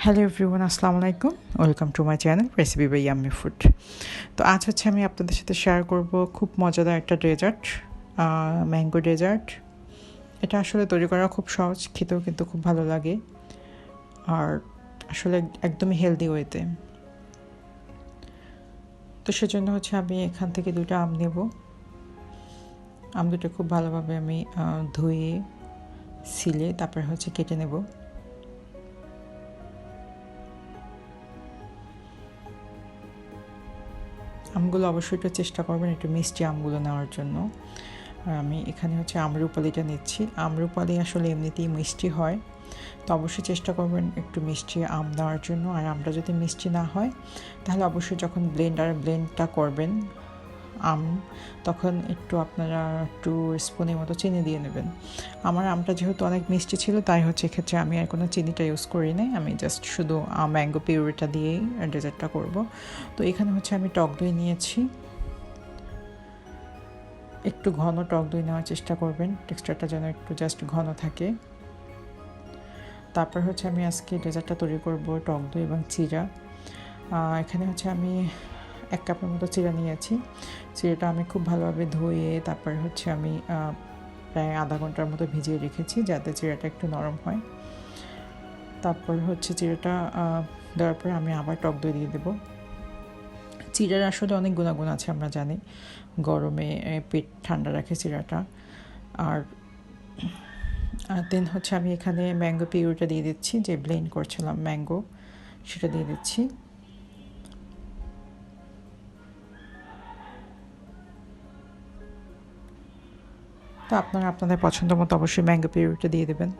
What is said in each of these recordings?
Hello everyone, আসসালামু আলাইকুম। Welcome to my channel recipe by yummy food. তো আজ হচ্ছে আমি আপনাদের সাথে শেয়ার করব খুব মজাদার একটা ডেজার্ট, ম্যাঙ্গো ডেজার্ট। এটা আসলে তৈরি করা খুব সহজ, খেতেও কিন্তু খুব ভালো লাগে আর আসলে একদমই হেলদি ওয়েতে। তো সেজন্য হচ্ছে আমি এখান থেকে দুটো আম নেব। আম দুটো খুব ভালোভাবে আমি ধুয়ে ছিলে তারপর হচ্ছে কেটে নেব। আমগুলো অবশ্যই একটু চেষ্টা করবেন একটু মিষ্টি আমগুলো নেওয়ার জন্য। আর আমি এখানে হচ্ছে আম্রপালিটা নিচ্ছি। আম্রপালি আসলে এমনিতেই মিষ্টি হয়, তো অবশ্যই চেষ্টা করবেন একটু মিষ্টি আম নেওয়ার জন্য। আর আমটা যদি মিষ্টি না হয় তাহলে অবশ্যই যখন ব্লেন্ডটা করবেন আম, তখন একটু আপনারা 2 স্পুনের মতো চিনি দিয়ে নেবেন। আমার আমটা যেহেতু অনেক মিষ্টি ছিল তাই হচ্ছে এক্ষেত্রে আমি আর কোনো চিনিটা ইউজ করি নাই, আমি জাস্ট শুধু ম্যাঙ্গো পিউরিটা দিয়েই ডেজার্টটা করব। তো এখানে হচ্ছে আমি টক দই নিয়েছি। একটু ঘন টক দই নেওয়ার চেষ্টা করবেন, টেক্সচারটা যেন একটু জাস্ট ঘন থাকে। তারপর হচ্ছে আমি আজকে ডেজার্টটা তৈরি করব টক দই এবং চিরা। এখানে হচ্ছে আমি 1 কাপের মতো চিরা নিয়েছি। চিরাটা আমি খুব ভালোভাবে ধুয়ে তারপর হচ্ছে আমি প্রায় আধা ঘন্টার মতো ভিজিয়ে রেখেছি যাতে চিরাটা একটু নরম হয়। তারপর হচ্ছে চিরাটা দেওয়ার পরে আমি আবার টক দই দিয়ে দেবো। চিরার আসলে অনেক গুণাগুণ আছে আমরা জানি, গরমে পেট ঠান্ডা রাখে চিরাটা। আর দেন হচ্ছে আমি এখানে ম্যাঙ্গো পিউরিটা দিয়ে দিচ্ছি, যে ব্লেন্ড করছিলাম ম্যাঙ্গো সেটা দিয়ে দিচ্ছি। তো আপনারা আপনাদের পছন্দ মতো অবশ্যই ম্যাঙ্গো পিউরিটা দিয়ে দেবেন।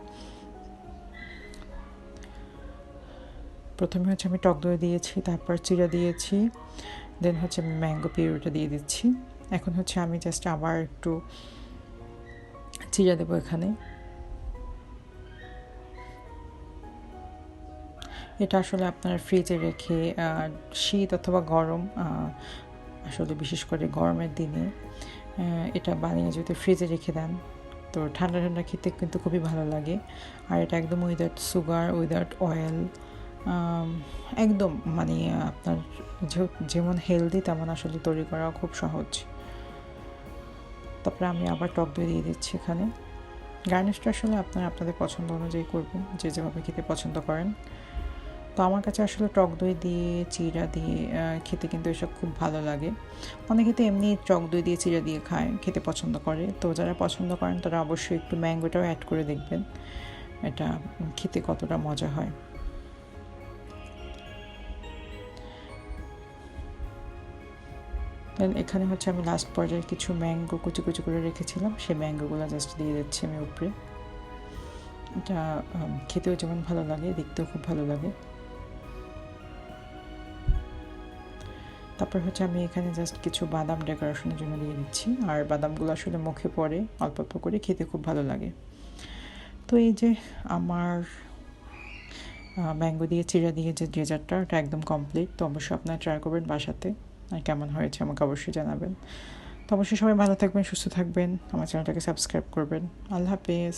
প্রথমে হচ্ছে আমি টক দই দিয়েছি, তারপর চিরা দিয়েছি, দেন হচ্ছে আমি ম্যাঙ্গো পিউরিটা দিয়ে দিচ্ছি। এখন হচ্ছে আমি জাস্ট আবার একটু চিরা দেবো এখানে। এটা আসলে আপনারা ফ্রিজে রেখে শীত অথবা গরম, আসলে বিশেষ করে গরমের দিনে এটা বানিয়ে যদি ফ্রিজে রেখে দেন তো ঠান্ডা ঠান্ডা খেতে কিন্তু খুবই ভালো লাগে। আর এটা একদম উইদাউট সুগার, উইদাউট অয়েল, একদম মানে আপনার যেমন হেলদি তেমন আসলে তৈরি করা খুব সহজ। তারপরে আমি আবার টক দই দিয়ে দিচ্ছি এখানে। গার্নিশটা আসলে আপনারা আপনাদের পছন্দ অনুযায়ী করবেন, যে যেভাবে খেতে পছন্দ করেন। তো আমার কাছে আসলে টক দই দিয়ে চিড়া দিয়ে খেতে কিন্তু এসব খুব ভালো লাগে। অনেকে তো এমনি টক দই দিয়ে চিড়া দিয়ে খায়, খেতে পছন্দ করে। তো যারা পছন্দ করেন তারা অবশ্যই একটু ম্যাঙ্গোটাও অ্যাড করে দেখবেন এটা খেতে কতটা মজা হয়। দেন এখানে হচ্ছে আমি লাস্ট পর্যায়ে কিছু ম্যাঙ্গো কুচি কুচি করে রেখেছিলাম, সেই ম্যাঙ্গোগুলো জাস্ট দিয়ে দিচ্ছি আমি উপরে। এটা খেতেও যেমন ভালো লাগে, দেখতেও খুব ভালো লাগে। তারপর হচ্ছে আমি এখানে জাস্ট কিছু বাদাম ডেকোরেশনের জন্য দিয়ে দিচ্ছি। আর বাদামগুলো আসলে মুখে পড়ে অল্প অল্প করে, খেতে খুব ভালো লাগে। তো এই যে আমার ম্যাঙ্গো দিয়ে চিড়া দিয়ে যে ডেজার্টটা, ওটা একদম কমপ্লিট। তো অবশ্যই আপনারা ট্রাই করবেন বাসাতে, আর কেমন হয়েছে আমাকে অবশ্যই জানাবেন। তো অবশ্যই সবাই ভালো থাকবেন, সুস্থ থাকবেন, আমার চ্যানেলটাকে সাবস্ক্রাইব করবেন। আল্লাহ হাফেজ।